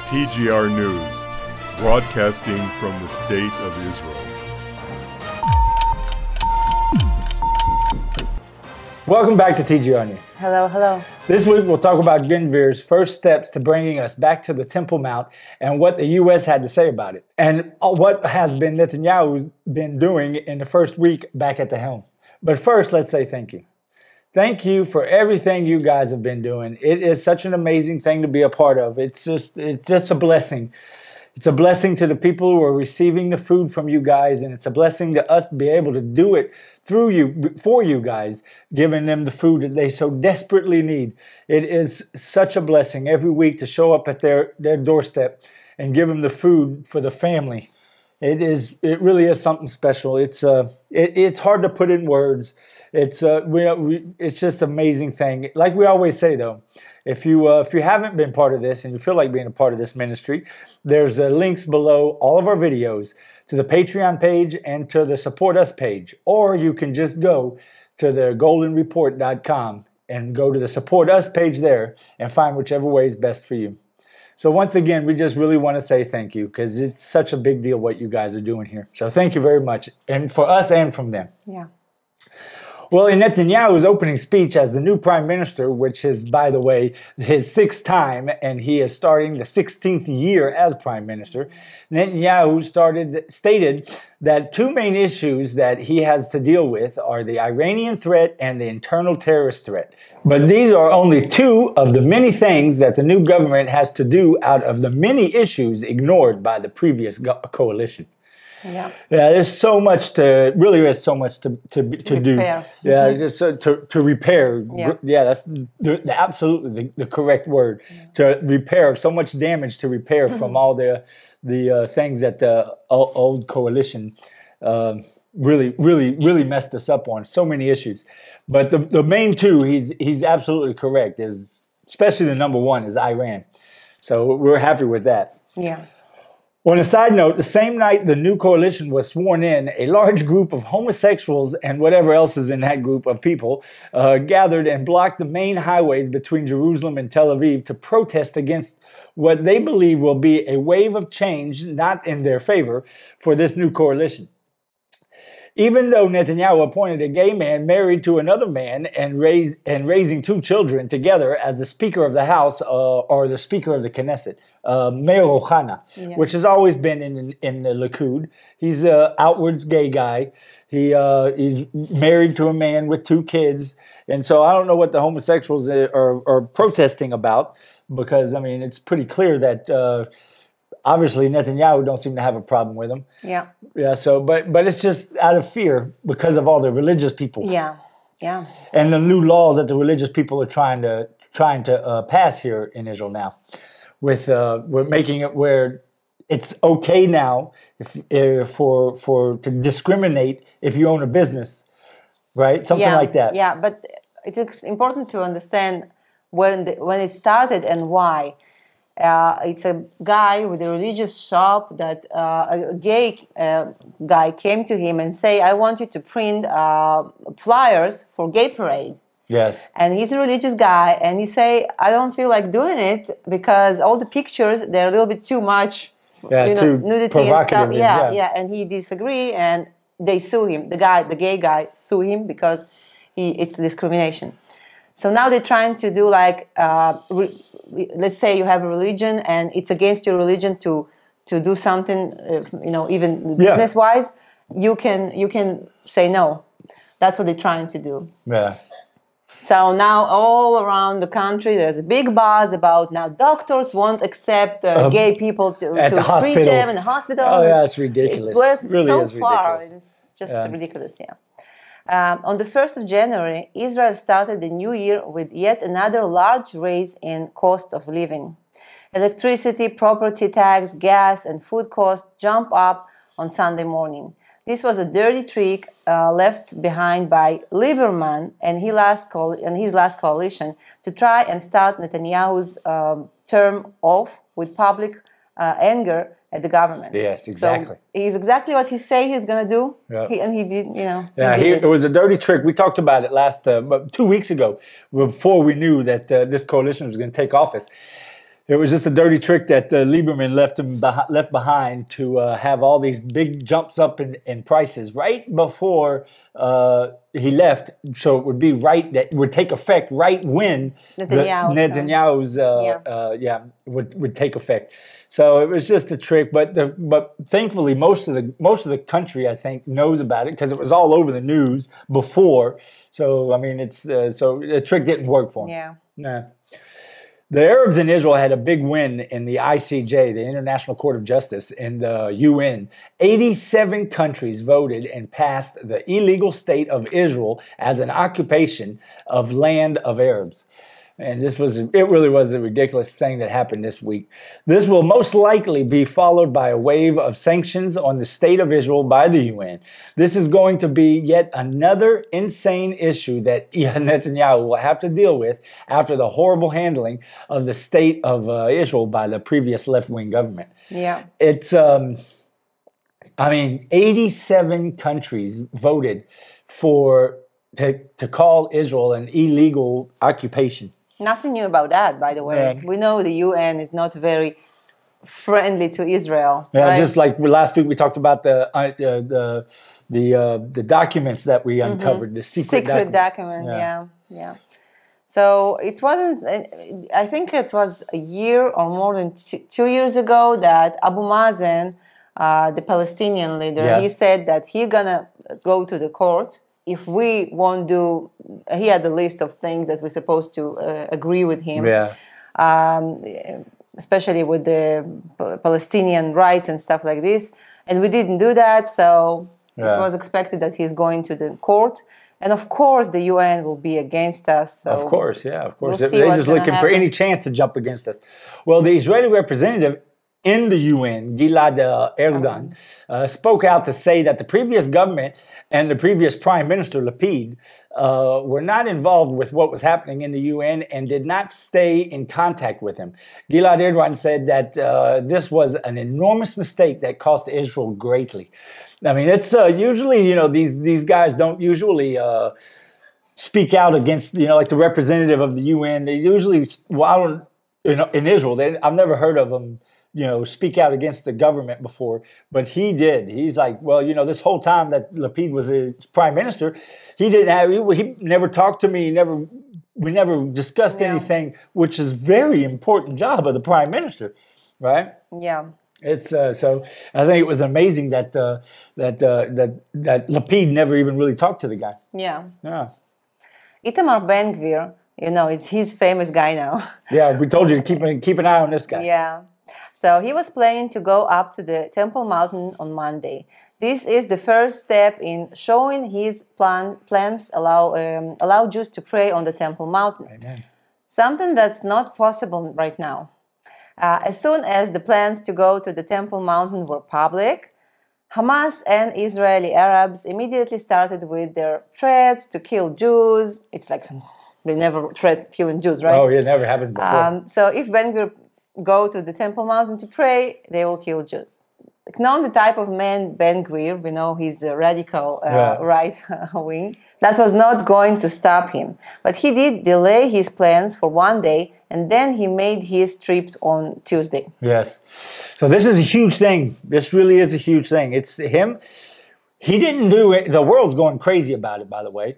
TGR News, broadcasting from the State of Israel. Welcome back to TGR News. Hello, hello. This week we'll talk about BenGvir's first steps to bringing us back to the Temple Mount and what the U.S. had to say about it, and what has been Netanyahu's been doing in the first week back at the helm. But first, let's say thank you. Thank you for everything you guys have been doing. It is such an amazing thing to be a part of. It's just a blessing. It's a blessing to the people who are receiving the food from you guys, and it's a blessing to us to be able to do it through you, for you guys, giving them the food that they so desperately need. It is such a blessing every week to show up at their doorstep and give them the food for the family. It really is something special. It's hard to put in words. It's just an amazing thing. Like we always say, though, if you haven't been part of this and you feel like being a part of this ministry, there's links below all of our videos to the Patreon page and to the Support Us page. Or you can just go to the goldenreport.com and go to the Support Us page there and find whichever way is best for you. So once again, we just really want to say thank you because it's such a big deal what you guys are doing here. So thank you very much, and for us and from them. Yeah. Well, in Netanyahu's opening speech as the new prime minister, which is, by the way, his sixth time, and he is starting the 16th year as prime minister, Netanyahu stated that two main issues that he has to deal with are the Iranian threat and the internal terrorist threat. But these are only two of the many things that the new government has to do out of the many issues ignored by the previous coalition. Yeah, there's so much to, really is so much to do. Yeah, just to repair. Yeah, that's absolutely the correct word. To repair, so much damage to repair from all the things that the old coalition really messed us up on. So many issues. But the main two, he's absolutely correct, is especially the number one is Iran. So we're happy with that. Yeah. On a side note, the same night the new coalition was sworn in, a large group of homosexuals and whatever else is in that group of people gathered and blocked the main highways between Jerusalem and Tel Aviv to protest against what they believe will be a wave of change, not in their favor, for this new coalition. Even though Netanyahu appointed a gay man married to another man and raising two children together as the Speaker of the House or the Speaker of the Knesset, Meir Ohana, which has always been in the Likud. He's an outwards gay guy. He's married to a man with two kids. And so I don't know what the homosexuals are protesting about because, I mean, it's pretty clear that obviously Netanyahu don't seem to have a problem with him. Yeah. Yeah, so, but it's just out of fear because of all the religious people. Yeah, yeah. And the new laws that the religious people are trying to pass here in Israel now. We're making it where it's okay now to discriminate if you own a business, right? Something like that. Yeah, but it's important to understand when it started and why. It's a guy with a religious shop that a gay guy came to him and say, I want you to print flyers for gay parade. Yes. And he's a religious guy, and he say, I don't feel like doing it because all the pictures, they're a little bit too much, too nudity and stuff. Yeah, and he disagree, and they sue him. The gay guy sue him because it's discrimination. So now they're trying to do like, let's say you have a religion and it's against your religion to do something, even business-wise, you can say no. That's what they're trying to do. Yeah. So now all around the country, there's a big buzz about now doctors won't accept gay people to treat them in the hospital. Oh, yeah, it's ridiculous. It really so is ridiculous. It's just ridiculous, yeah. On the 1st of January, Israel started the new year with yet another large raise in cost of living. Electricity, property tax, gas, and food costs jump up on Sunday morning. This was a dirty trick left behind by Lieberman and his last coalition to try and start Netanyahu's term off with public anger at the government. Yes, exactly. So he's exactly what he say he's going to do, and he did, it was a dirty trick. We talked about it last 2 weeks ago, before we knew that this coalition was going to take office. It was just a dirty trick that Lieberman left behind to have all these big jumps up in prices right before he left, so it would be right that would take effect right when Netanyahu's would take effect. So it was just a trick, but thankfully most of the country, I think, knows about it because it was all over the news before. So I mean, it's so the trick didn't work for him. Yeah. Nah. The Arabs in Israel had a big win in the ICJ, the International Court of Justice, in the UN. 87 countries voted and passed the illegal state of Israel as an occupation of land of Arabs. And it really was a ridiculous thing that happened this week. This will most likely be followed by a wave of sanctions on the state of Israel by the UN. This is going to be yet another insane issue that Netanyahu will have to deal with after the horrible handling of the state of Israel by the previous left-wing government. Yeah. It's, 87 countries voted to call Israel an illegal occupation. Nothing new about that, by the way. Yeah. We know the UN is not very friendly to Israel. Yeah, right? just like last week we talked about the documents that we uncovered, the secret document. Yeah. So it wasn't. I think it was a year or more than 2 years ago that Abu Mazen, the Palestinian leader, he said that he's gonna go to the court if we won't do. He had a list of things that we're supposed to agree with him. Yeah. Especially with the Palestinian rights and stuff like this. And we didn't do that, so it was expected that he's going to the court. And of course, the UN will be against us. So of course. They're just looking for any chance to jump against us. Well, the Israeli representative in the UN, Gilad Erdan, spoke out to say that the previous government and the previous Prime Minister, Lapid, were not involved with what was happening in the UN and did not stay in contact with him. Gilad Erdan said that this was an enormous mistake that cost Israel greatly. I mean, it's usually, these guys don't usually speak out against, like the representative of the UN. They usually, in Israel, I've never heard of them speak out against the government before, but he did. He's like, well, this whole time that Lapid was a prime minister, he never talked to me, we never discussed anything, which is very important job of the prime minister, right? Yeah. It's so I think it was amazing that Lapid never even really talked to the guy. Yeah. Yeah. Itamar BenGvir, he's famous guy now. Yeah, we told you to keep an eye on this guy. Yeah. So he was planning to go up to the Temple Mountain on Monday. This is the first step in showing his plans allow Jews to pray on the Temple Mountain. Amen. Something that's not possible right now. As soon as the plans to go to the Temple Mountain were public, Hamas and Israeli Arabs immediately started with their threats to kill Jews. It's like they never threat killing Jews, right? Oh, it never happened before. So if BenGvir go to the Temple Mountain to pray, they will kill Jews. Known the type of man BenGvir, we know he's a radical right wing. That was not going to stop him. But he did delay his plans for one day, and then he made his trip on Tuesday. Yes. So this is a huge thing. This really is a huge thing. It's him. He didn't do it. The world's going crazy about it, by the way,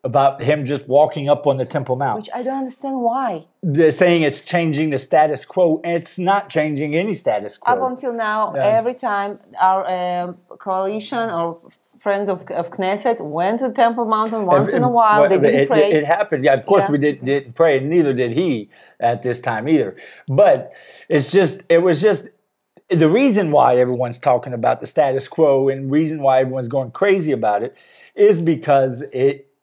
about him just walking up on the Temple Mount. Which I don't understand why. They're saying it's changing the status quo, and it's not changing any status quo. Up until now, every time our coalition or friends of Knesset went to Temple Mountain once in a while, they didn't pray. It happened. Yeah, of course we didn't pray, and neither did he at this time either. But it was just the reason why everyone's talking about the status quo and reason why everyone's going crazy about it is because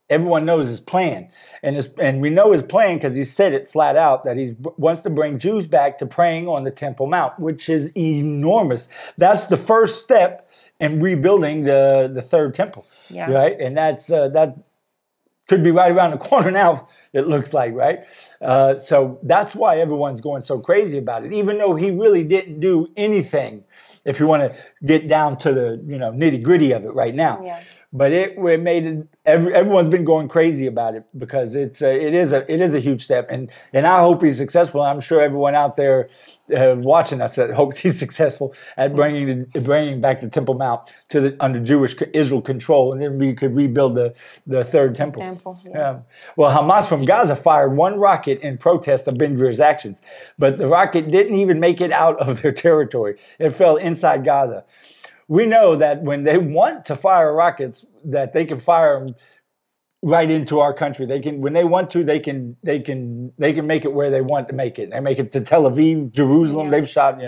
everyone knows his plan. And we know his plan because he said it flat out that he wants to bring Jews back to praying on the Temple Mount, which is enormous. That's the first step in rebuilding the third temple, right? And that could be right around the corner now, it looks like, right? So that's why everyone's going so crazy about it, even though he really didn't do anything, if you want to get down to the nitty-gritty of it right now. Yeah. but it made it. Everyone's been going crazy about it because it is a huge step, and I hope he's successful. I'm sure everyone out there watching us that hopes he's successful at bringing back the Temple Mount under Jewish Israel control, and then we could rebuild the third temple. Yeah. Well, Hamas from Gaza fired one rocket in protest of BenGvir's actions, but the rocket didn't even make it out of their territory. It fell inside Gaza. We know that when they want to fire rockets, that they can fire them right into our country. They can, when they want to, they can make it where they want to make it. They make it to Tel Aviv, Jerusalem. They've shot,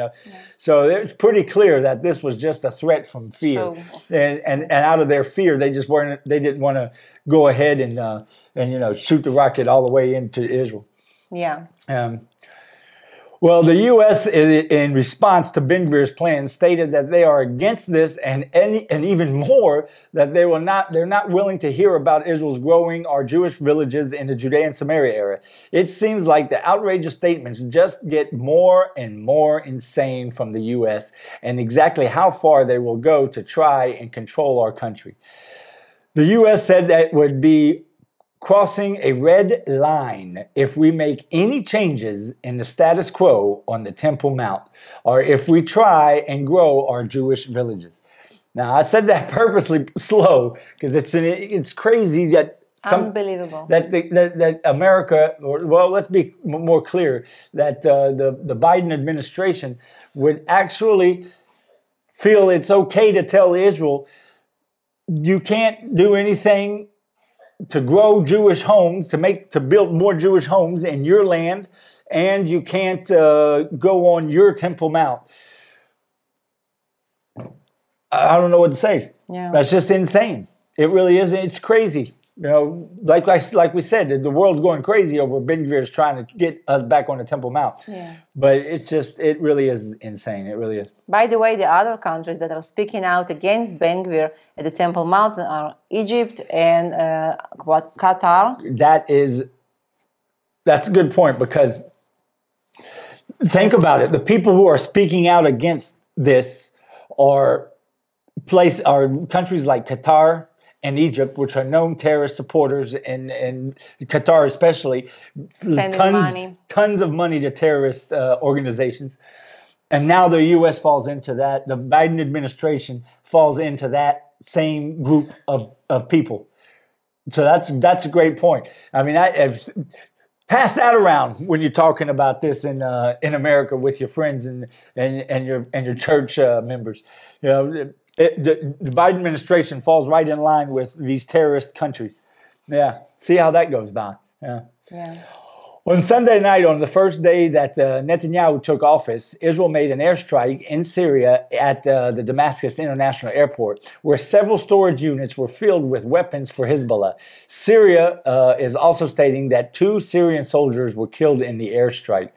So it's pretty clear that this was just a threat from fear, and out of their fear, they didn't want to go ahead and shoot the rocket all the way into Israel. Yeah. Well, the U.S., in response to BenGvir's plan, stated that they are against this, and even more that they're not willing to hear about Israel's growing our Jewish villages in the Judea and Samaria area. It seems like the outrageous statements just get more and more insane from the U.S. and exactly how far they will go to try and control our country. The U.S. said that it would be crossing a red line if we make any changes in the status quo on the Temple Mount, or if we try and grow our Jewish villages. Now, I said that purposely slow because it's crazy that unbelievable that America, well, let's be more clear, that the Biden administration would actually feel it's okay to tell Israel, you can't do anything to grow Jewish homes, to build more Jewish homes in your land, and you can't go on your Temple Mount. I don't know what to say. Yeah. That's just insane. It really is. It's crazy. Like we said, the world's going crazy over BenGvir's trying to get us back on the Temple Mount. Yeah. But it really is insane. It really is. By the way, the other countries that are speaking out against BenGvir at the Temple Mount are Egypt and Qatar. That's a good point, because think about it. The people who are speaking out against this are countries like Qatar and Egypt, which are known terrorist supporters, and Qatar especially, tons of money to terrorist organizations. And now the U.S. falls into that. The Biden administration falls into that same group of people. So that's a great point. I mean, pass that around when you're talking about this in America with your friends and your church members. The Biden administration falls right in line with these terrorist countries. Yeah, see how that goes by. Yeah. On Sunday night, on the first day that Netanyahu took office, Israel made an airstrike in Syria at the Damascus International Airport, where several storage units were filled with weapons for Hezbollah. Syria is also stating that 2 Syrian soldiers were killed in the airstrike.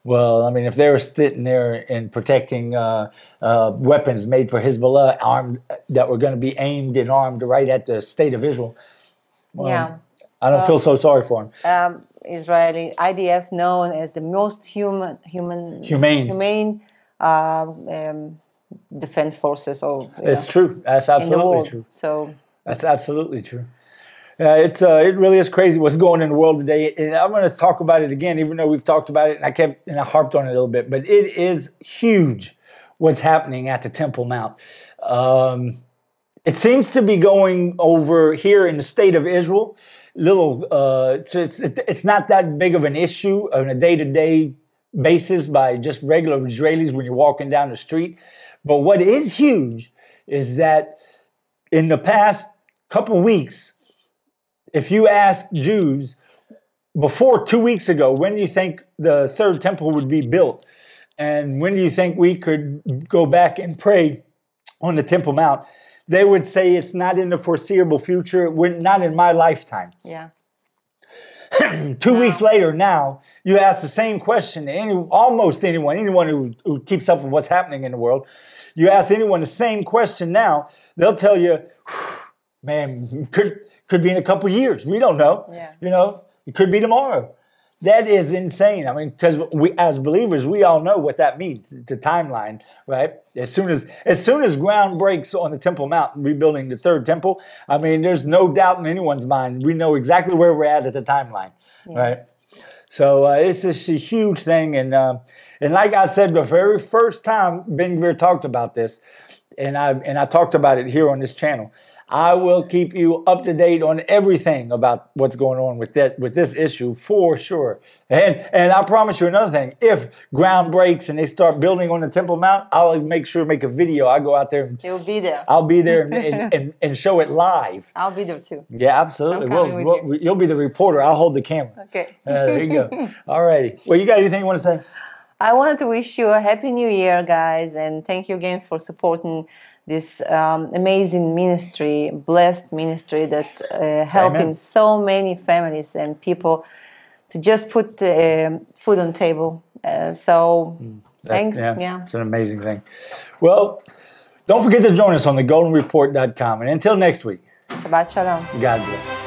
Well, I mean, if they were sitting there and protecting weapons made for Hezbollah, that were going to be aimed and armed right at the state of Israel, well, I don't feel so sorry for them. Israeli IDF, known as the most humane defense forces. It's true. That's absolutely true. So that's absolutely true. It really is crazy what's going on in the world today, and I'm going to talk about it again, even though we've talked about it, and I harped on it a little bit. But it is huge what's happening at the Temple Mount. It seems to be going over here in the state of Israel. It's not that big of an issue on a day-to-day basis by just regular Israelis when you're walking down the street. But what is huge is that in the past couple of weeks, if you ask Jews before 2 weeks ago, when do you think the third temple would be built? And when do you think we could go back and pray on the Temple Mount? They would say it's not in the foreseeable future, not in my lifetime. Yeah. 2 weeks later now, you ask the same question to almost anyone who keeps up with what's happening in the world. You ask anyone the same question now, they'll tell you, man, could be in a couple years. We don't know. Yeah. It could be tomorrow. That is insane. I mean, because we, as believers, we all know what that means. The timeline, right? As soon as ground breaks on the Temple Mount, rebuilding the third temple, I mean, there's no doubt in anyone's mind. We know exactly where we're at the timeline, right? So it's just a huge thing, and like I said, the very first time BenGvir talked about this, and I talked about it here on this channel. I will keep you up to date on everything about what's going on with this issue for sure. And I promise you another thing: if ground breaks and they start building on the Temple Mount, I'll make sure to make a video. I go out there and you'll be there. I'll be there and show it live. I'll be there too. Yeah, absolutely. You'll be the reporter. I'll hold the camera. Okay. There you go. All righty. Well, you got anything you want to say? I wanted to wish you a happy new year, guys, and thank you again for supporting this amazing ministry, blessed ministry that helping so many families and people to just put food on the table. Thanks. Yeah, it's an amazing thing. Well, don't forget to join us on thegoldenreport.com. And until next week, Shabbat Shalom. God bless.